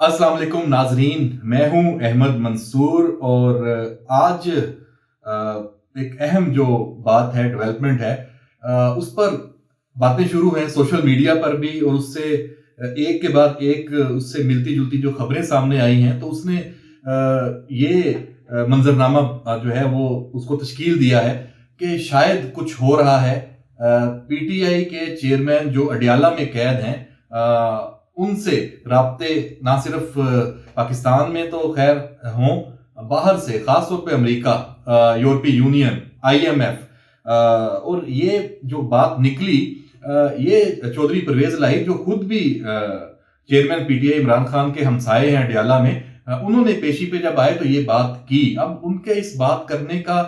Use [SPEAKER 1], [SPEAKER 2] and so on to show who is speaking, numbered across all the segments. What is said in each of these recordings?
[SPEAKER 1] अस्सलाम वालेकुम नाजरीन, मैं हूं अहमद मंसूर और आज एक अहम जो बात है, डेवलपमेंट है, उस पर बातें शुरू हैं सोशल मीडिया पर भी, और उससे एक के बाद एक उससे मिलती जुलती जो खबरें सामने आई हैं, तो उसने ये मंजरनामा जो है वो उसको तश्कील दिया है कि शायद कुछ हो रहा है। पीटीआई के चेयरमैन जो अडियाला में कैद हैं, उनसे राब्ते ना सिर्फ पाकिस्तान में तो खैर हों, बाहर से खासतौर पे अमेरिका, यूरोपीय यूनियन, आईएमएफ, और ये जो बात निकली, ये चौधरी परवेज इलाही जो खुद भी चेयरमैन पीटीआई इमरान खान के हमसाए हैं अडियाला में, उन्होंने पेशी पे जब आए तो ये बात की। अब उनके इस बात करने का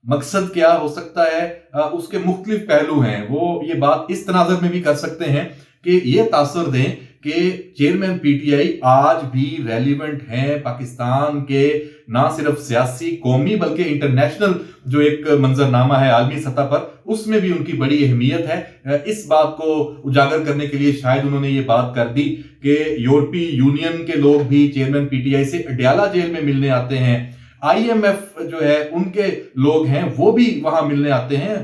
[SPEAKER 1] मकसद क्या हो सकता है, उसके मुख्तलिफ पहलू हैं। वो ये बात इस तनाज़ुर में भी कर सकते हैं कि ये तासर दें कि चेयरमैन पीटीआई आज भी रेलिवेंट हैं पाकिस्तान के, ना सिर्फ सियासी कौमी बल्कि इंटरनेशनल जो एक मंजरनामा है आलमी सतह पर, उसमें भी उनकी बड़ी अहमियत है। इस बात को उजागर करने के लिए शायद उन्होंने ये बात कर दी कि यूरोपीय यूनियन के लोग भी चेयरमैन पीटीआई से अडियाला जेल में मिलने आते हैं, आईएमएफ जो है उनके लोग हैं वो भी वहां मिलने आते हैं,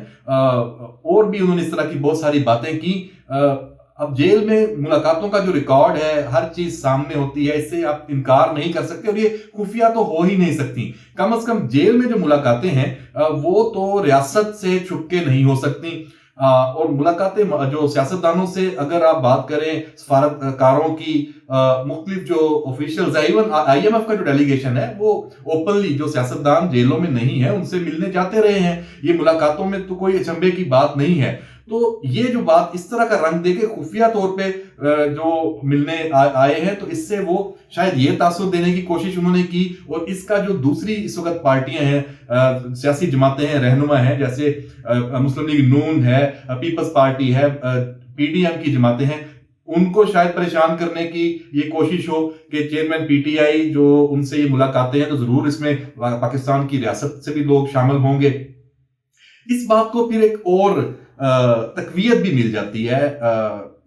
[SPEAKER 1] और भी उन्होंने इस तरह की बहुत सारी बातें की। अब जेल में मुलाकातों का जो रिकॉर्ड है, हर चीज सामने होती है, इससे आप इनकार नहीं कर सकते, और ये खुफिया तो हो ही नहीं सकती। कम से कम जेल में जो मुलाकातें हैं वो तो रियासत से छुप के नहीं हो सकती। और मुलाकातें जो सियासतदानों से अगर आप बात करें, सफारतकारों की, मुख्तलिफ जो ऑफिशियल्स है, इवन आईएमएफ का जो डेलीगेशन है, वो ओपनली जो सियासतदान जेलों में नहीं है उनसे मिलने जाते रहे हैं। ये मुलाकातों में तो कोई अचंभे की बात नहीं है। तो ये जो बात इस तरह का रंग देके खुफिया तौर पे जो मिलने आए हैं, तो इससे वो शायद ये तासुर देने की कोशिश उन्होंने की। और इसका जो दूसरी इस वक्त पार्टियां हैं, सियासी जमातें हैं, रहनुमा हैं, जैसे मुस्लिम लीग नून है, पीपल्स पार्टी है, पीडीएम की जमातें हैं, उनको शायद परेशान करने की ये कोशिश हो कि चेयरमैन पीटीआई जो उनसे ये मुलाकातें हैं, तो जरूर इसमें पाकिस्तान की रियासत से भी लोग शामिल होंगे। इस बात को फिर एक और तकवीयत भी मिल जाती है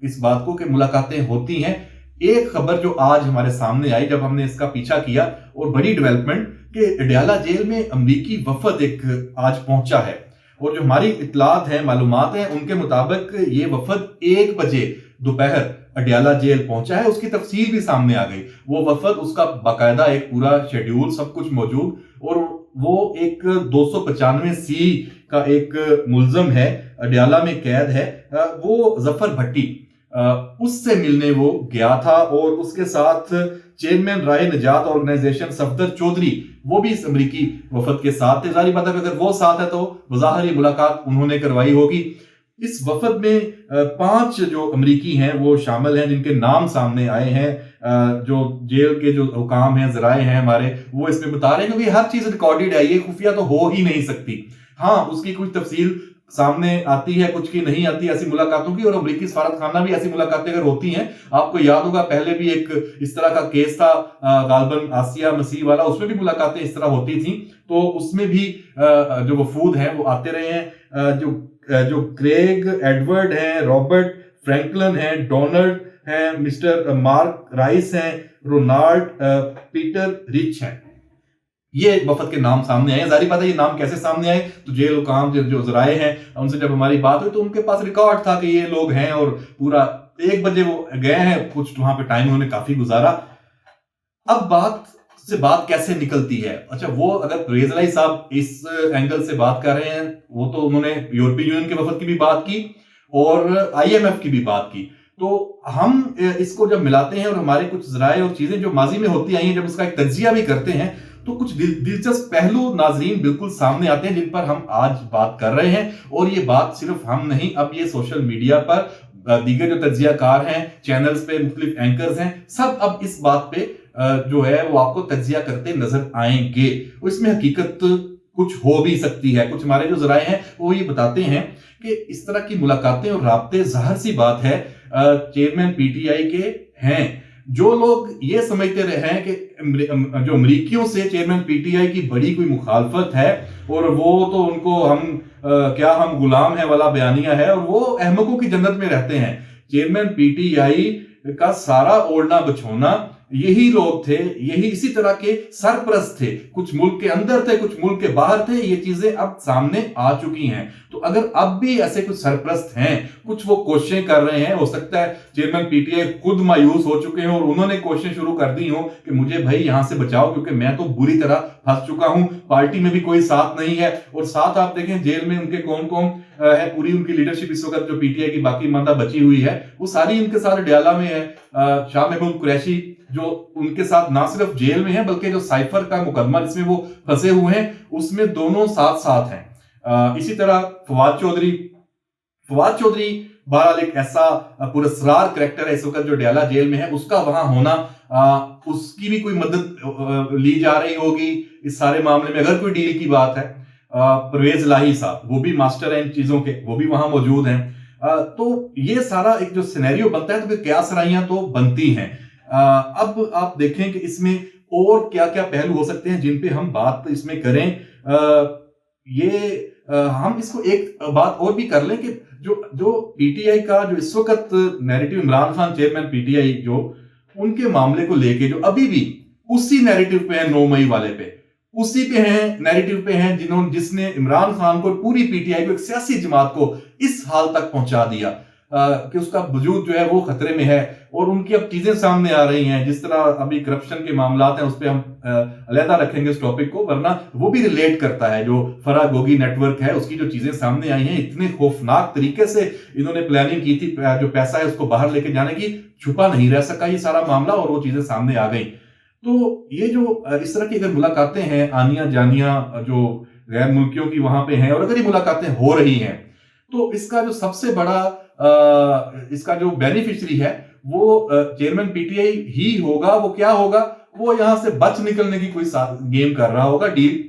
[SPEAKER 1] इस बात को कि मुलाकातें होती हैं। एक खबर जो आज हमारे सामने आई जब हमने इसका पीछा किया, और बड़ी डेवलपमेंट, कि अडियाला जेल में अमरीकी वफद एक आज पहुंचा है, और जो हमारी इतलात है, मालूमात है, उनके मुताबिक ये वफद 1 बजे दोपहर अडियाला जेल पहुंचा है। उसकी तफसील भी सामने आ गई। वो वफद, उसका बाकायदा एक पूरा शेड्यूल, सब कुछ मौजूद, और वो एक 295 सी का एक मुल्जम है, अडियाला में कैद है, वो जफर भट्टी, उससे मिलने वो गया था। और उसके साथ चेयरमैन राय निजात ऑर्गेनाइजेशन सफदर चौधरी, वो भी इस अमरीकी वफद के साथ थे। जारी बात है अगर वो साथ है तो बज़ाहिर मुलाकात उन्होंने करवाई होगी। इस वफद में 5 जो अमरीकी हैं वो शामिल हैं, जिनके नाम सामने आए हैं। जो जेल के जो हुकाम हैं, जराए हैं हमारे, वो इसमें बता रहे हैं, क्योंकि हर चीज रिकॉर्डेड है, ये खुफिया तो हो ही नहीं सकती। हाँ, उसकी कुछ तफसील सामने आती है, कुछ की नहीं आती ऐसी मुलाकातों की, और अमरीकी सफारतखाना भी ऐसी मुलाकातें अगर होती हैं, आपको याद होगा पहले भी एक इस तरह का केस था, गालबन आसिया मसीह वाला, उसमें भी मुलाकातें इस तरह होती थी। तो उसमें भी जो वफूद हैं वो आते रहे हैं। जो क्रेग एडवर्ड हैं, रॉबर्ट फ्रैंकलिन हैं, डोनाल्ड हैं, मिस्टर मार्क राइस हैं, रोनाल्ड पीटर रिच हैं, ये वफद के नाम सामने आए। जारी बात है ये नाम कैसे सामने आए, तो जेल हुकाम जो जराए हैं उनसे जब हमारी बात हुई तो उनके पास रिकॉर्ड था कि ये लोग हैं, और पूरा 1 बजे वो गए हैं, कुछ वहां पे टाइम उन्होंने काफी गुजारा। अब बात कैसे निकलती है? अच्छा, वो अगर परवेज इलाही साहब इस एंगल से बात कर रहे हैं, वो तो उन्होंने यूरोपीय यूनियन के वफद की भी बात की और आईएमएफ की भी बात की। तो हम इसको जब मिलाते हैं और हमारे कुछ जराए और चीजें जो माजी में होती आई हैं, जब उसका एक तज्जिया भी करते हैं, तो कुछ दिलचस्प पहलू नाजरीन बिल्कुल सामने आते हैं, जिन पर हम आज बात कर रहे हैं। और ये बात सिर्फ हम नहीं, अब ये सोशल मीडिया पर दीगर जो तज्जियाकार हैं, चैनल्स पे मुख्तलिफ एंकर्स हैं, सब अब इस बात पे जो है वो आपको तज्जिया करते नजर आएंगे। इसमें हकीकत कुछ हो भी सकती है। कुछ हमारे जो जराए हैं वो ये बताते हैं कि इस तरह की मुलाकातें और राब्ते जाहिर सी बात है चेयरमैन पीटीआई के हैं। जो लोग ये समझते रहे हैं कि जो अमरीकियों से चेयरमैन पीटीआई की बड़ी कोई मुखालफत है और वो तो उनको हम गुलाम है वाला बयानिया है और वो अहमकों की जन्नत में रहते हैं। चेयरमैन पीटीआई का सारा ओढ़ना बछोना यही लोग थे, यही इसी तरह के सरपरस्त थे, कुछ मुल्क के अंदर थे, कुछ मुल्क के बाहर थे। ये चीजें अब सामने आ चुकी हैं। तो अगर अब भी ऐसे कुछ सरपरस्त हैं, कुछ वो कोशिशें कर रहे हैं, हो सकता है चेयरमैन पीटीआई खुद मायूस हो चुके हैं और उन्होंने कोशिशें शुरू कर दी हो कि मुझे भाई यहां से बचाओ, क्योंकि मैं तो बुरी तरह फंस चुका हूं, पार्टी में भी कोई साथ नहीं है। और साथ आप देखें जेल में उनके कौन कौन है, पूरी उनकी लीडरशिप इस वक्त जो पीटीआई की बाकी मादा बची हुई है वो सारी इनके साथ डयाला में है। शाह महमूद कुरैशी जो उनके साथ ना सिर्फ जेल में है बल्कि जो साइफर का मुकदमा जिसमें वो फंसे हुए हैं उसमें दोनों साथ साथ हैं। इसी तरह फवाद चौधरी बहरहाल एक ऐसा पुरस्कार करैक्टर है इस वक्त जो डयाला जेल में है, उसका वहां होना, उसकी भी कोई मदद ली जा रही होगी इस सारे मामले में अगर कोई डील की बात है। परवेज इलाही साहब वो भी मास्टर हैं इन चीजों के, वो भी वहां मौजूद हैं। तो ये सारा एक जो सिनेरियो बनता है तो फिर क्या सराइयां तो बनती हैं। अब आप देखें कि इसमें और क्या क्या पहलू हो सकते हैं जिन पे हम बात इसमें करें। हम इसको एक बात और भी कर लें कि जो पीटीआई का जो इस वक्त narrative, Imran Khan chairman PTI जो उनके मामले को लेके जो अभी भी उसी नैरेटिव पे है, 9 मई वाले पे उसी पे हैं, नैरेटिव पे हैं जिसने इमरान खान को, पूरी पीटीआई को, एक सियासी जमात को इस हाल तक पहुंचा दिया कि उसका वजूद जो है वो खतरे में है। और उनकी अब चीजें सामने आ रही हैं, जिस तरह अभी करप्शन के मामलात हैं उस पर हम अलहदा रखेंगे इस टॉपिक को, वरना वो भी रिलेट करता है। जो फराह गोगी नेटवर्क है उसकी जो चीजें सामने आई हैं, इतने खौफनाक तरीके से इन्होंने प्लानिंग की थी, जो पैसा है उसको बाहर लेके जाने की, छुपा नहीं रह सका ये सारा मामला और वो चीजें सामने आ गई। तो ये जो इस तरह की अगर मुलाकातें हैं, आनिया जानिया जो गैर मुल्कियों की वहां पे हैं, और अगर ये मुलाकातें हो रही हैं तो इसका जो सबसे बड़ा इसका जो बेनिफिशियरी है वो चेयरमैन पीटीआई ही होगा। वो क्या होगा, वो यहां से बच निकलने की कोई गेम कर रहा होगा, डील।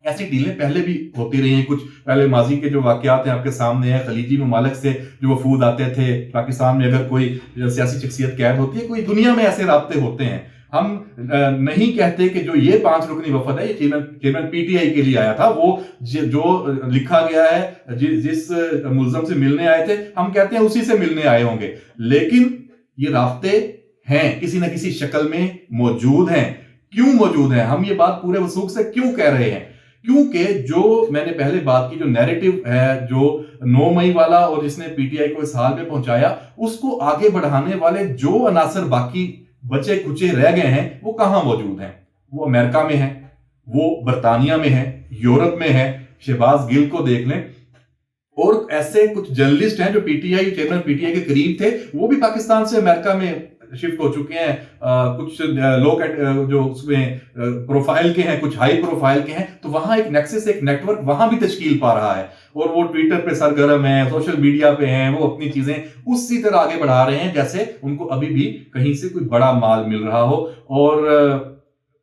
[SPEAKER 1] ऐसी डीलें पहले भी होती रही हैं, कुछ पहले माजी के जो वाकयात हैं आपके सामने हैं, खलीजी ममालिक से जो वफूद आते थे पाकिस्तान में, अगर कोई सियासी शख्सियत कैद होती है, कोई दुनिया में ऐसे राब्ते होते हैं। हम नहीं कहते कि जो ये 5 रुकनी वफद है ये चेयरमैन पीटीआई के लिए आया था, वो जो लिखा गया है जिस मुल्जम से मिलने आए थे, हम कहते हैं उसी से मिलने आए होंगे, लेकिन ये राब्ते हैं, किसी न किसी शक्ल में मौजूद हैं। क्यों मौजूद हैं, हम ये बात पूरे वसूख से क्यों कह रहे हैं? क्योंकि जो मैंने पहले बात की, जो नैरेटिव है जो 9 मई वाला और जिसने पीटीआई को इस हाल में पहुंचाया, उसको आगे बढ़ाने वाले जो अनासर बाकी बचे कुचे रह गए हैं, वो कहां मौजूद हैं? वो अमेरिका में है, वो बरतानिया में है, यूरोप में है। शहबाज गिल को देख लें, और ऐसे कुछ जर्नलिस्ट हैं जो पीटीआई, चेयरमैन पीटीआई के करीब थे, वो भी पाकिस्तान से अमेरिका में शिफ्ट हो चुके हैं। कुछ लोग जो उसमें प्रोफाइल के हैं, कुछ हाई प्रोफाइल के हैं, तो वहां एक नेक्सस, एक नेटवर्क वहां भी तश्कील पा रहा है, और वो ट्विटर पे सरगर्म है, सोशल मीडिया पे हैं, वो अपनी चीजें उसी तरह आगे बढ़ा रहे हैं जैसे उनको अभी भी कहीं से कोई बड़ा माल मिल रहा हो। और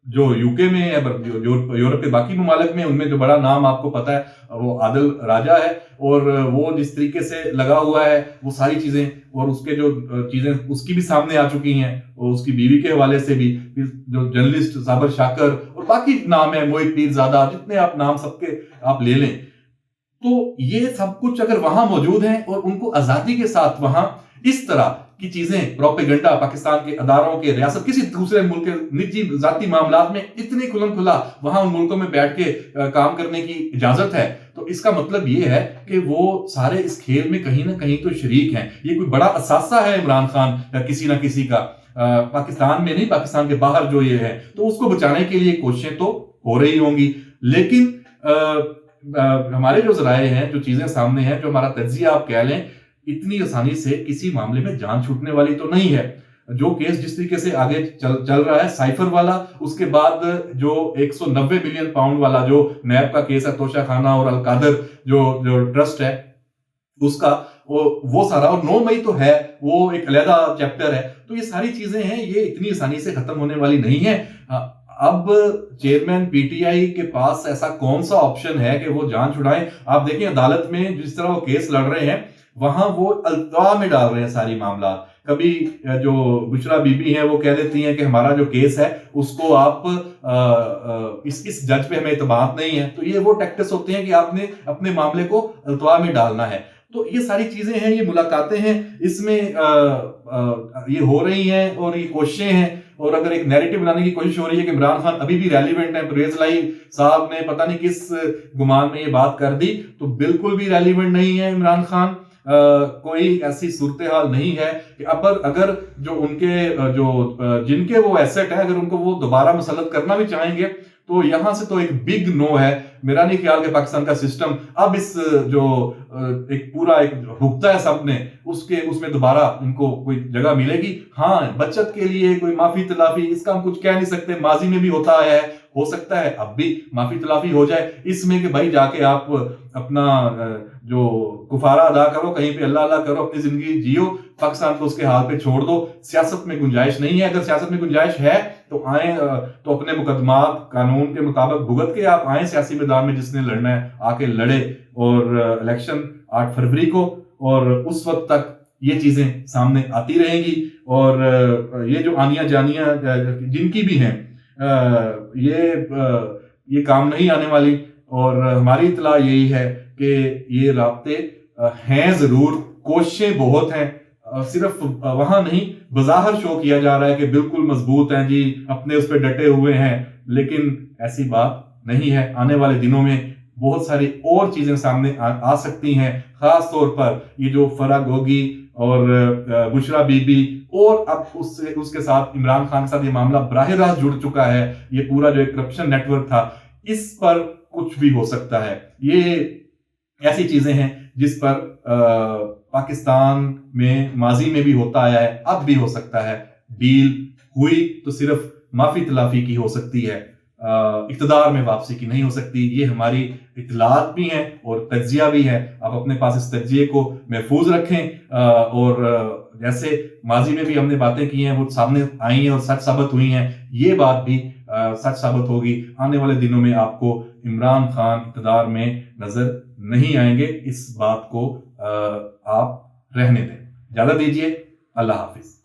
[SPEAKER 1] जो यूके में है, यूरोप के बाकी ममालिक में, उनमें जो बड़ा नाम आपको पता है वो आदिल राजा है, और वो जिस तरीके से लगा हुआ है वो सारी चीजें, और उसके जो चीजें उसकी भी सामने आ चुकी हैं, और उसकी बीवी के हवाले से भी, जो जर्नलिस्ट साबर शाकर और बाकी नाम है, मोहित पीरजादा, जितने आप नाम सबके आप ले लें, तो ये सब कुछ अगर वहां मौजूद है और उनको आजादी के साथ वहां इस तरह की चीजें, प्रोपेगेंडा, पाकिस्तान के अदारों के, रियासत, किसी दूसरे मुल्क के निजी जाती मामलात में इतनी खुलम खुला वहां उन मुल्कों में बैठ के काम करने की इजाजत है, तो इसका मतलब ये है कि वो सारे इस खेल में कहीं ना कहीं तो शरीक हैं। ये कोई बड़ा असासा है इमरान खान या किसी ना किसी का, पाकिस्तान में नहीं, पाकिस्तान के बाहर जो ये है, तो उसको बचाने के लिए कोशिशें तो हो रही होंगी। लेकिन हमारे जो जराए हैं, जो चीजें सामने हैं, जो हमारा तज्जिया आप कह लें, इतनी आसानी से किसी मामले में जान छूटने वाली तो नहीं है। जो केस जिस तरीके से आगे चल रहा है, साइफर वाला, उसके बाद जो 190 मिलियन पाउंड वाला जो नैब का केस है, तोशा खाना और अलकादर जो ट्रस्ट है उसका, वो सारा, और 9 मई तो है, वो एक अलहदा चैप्टर है। तो ये सारी चीजें हैं, ये इतनी आसानी से खत्म होने वाली नहीं है। अब चेयरमैन पीटीआई के पास ऐसा कौन सा ऑप्शन है कि वो जान छुड़ाएं? आप देखें अदालत में जिस तरह वो केस लड़ रहे हैं, वहां वो अल्तवा में डाल रहे हैं सारी मामला। कभी जो बुशरा बीबी हैं वो कह देती हैं कि हमारा जो केस है उसको आप इस जज पे हमें इत्मीनान नहीं है, तो ये वो टैक्टिक्स होते हैं कि आपने अपने मामले को अल्तवा में डालना है। तो ये सारी चीजें हैं, ये मुलाकातें हैं, इसमें ये हो रही हैं और ये कोशिशें हैं, اور اگر ایک نیریٹو بنانے کی کوشش ہو رہی ہے کہ عمران خان ابھی بھی ریلیونٹ ہے، پرویز الہی صاحب نے پتہ نہیں کس گمان میں یہ بات کر دی، تو بالکل بھی ریلیونٹ نہیں ہے عمران خان. کوئی ایسی صورتحال نہیں ہے کہ اگر جو ان کے جن کے وہ ایسٹ ہے، اگر ان کو وہ دوبارہ مسلط کرنا بھی چاہیں گے تو یہاں سے تو ایک بگ نو ہے. میرا نہیں خیال کہ پاکستان کا سسٹم اب اس جو ایک پورا ایک حکتا ہے سب نے اس میں دوبارہ ان کو کوئی جگہ ملے گی. ہاں، بچت کے لیے کوئی معافی تلافی، اس کا ہم کچھ کہہ نہیں سکتے، ماضی میں بھی ہوتا ہے، ہو سکتا ہے اب بھی معافی تلافی ہو جائے. اس میں کہ بھائی جا کے آپ اپنا جو کفارہ ادا کرو، کہیں پہ اللہ اللہ کرو، اپنی زندگی جیو، پاکستان کو اس کے حال پہ چھوڑ دو. سیاست میں گنجائش نہیں ہے. اگر سیاست میں گنجائش ہے تو آئیں، تو اپنے مقدمات قانون کے مطابق بھگت کے آپ آئیں سیاسی میدان میں. جس نے لڑنا ہے آ کے لڑے، اور الیکشن 8 فروری کو، اور اس وقت تک یہ چیزیں سامنے آتی رہیں گی. اور یہ جو آنیاں جانیاں جن کی بھی ہیں، یہ کام نہیں آنے والی. اور ہماری اطلاع یہی ہے کہ یہ رابطے ہیں ضرور، کوششیں بہت ہیں، صرف وہاں نہیں بظاہر شو کیا جا رہا ہے کہ بالکل مضبوط ہیں جی، اپنے اس پہ ڈٹے ہوئے ہیں، لیکن ایسی بات نہیں ہے. آنے والے دنوں میں بہت ساری اور چیزیں سامنے آ سکتی ہیں، خاص طور پر یہ جو فرح گوگی اور بشرا بی بی، اور اب اس کے ساتھ عمران خان کے ساتھ یہ معاملہ براہ راست جڑ چکا ہے. یہ پورا جو ایک کرپشن نیٹ ورک تھا، اس پر کچھ بھی ہو سکتا ہے. یہ ایسی چیزیں ہیں جس پر پاکستان میں ماضی میں بھی ہوتا آیا ہے، اب بھی ہو سکتا ہے. ڈیل ہوئی تو صرف معافی تلافی کی ہو سکتی ہے، اقتدار میں واپسی کی نہیں ہو سکتی. یہ ہماری اطلاعات بھی ہیں اور تجزیہ بھی ہے. آپ اپنے پاس اس تجزیے کو محفوظ رکھیں، اور جیسے ماضی میں بھی ہم نے باتیں کی ہیں وہ سامنے آئی ہیں اور سچ ثابت ہوئی ہیں، یہ بات بھی سچ ثابت ہوگی. آنے والے دنوں میں آپ کو عمران خان اقتدار میں نظر نہیں آئیں گے. اس بات کو آپ رہنے دیں. اجازت دیجیے. اللہ حافظ.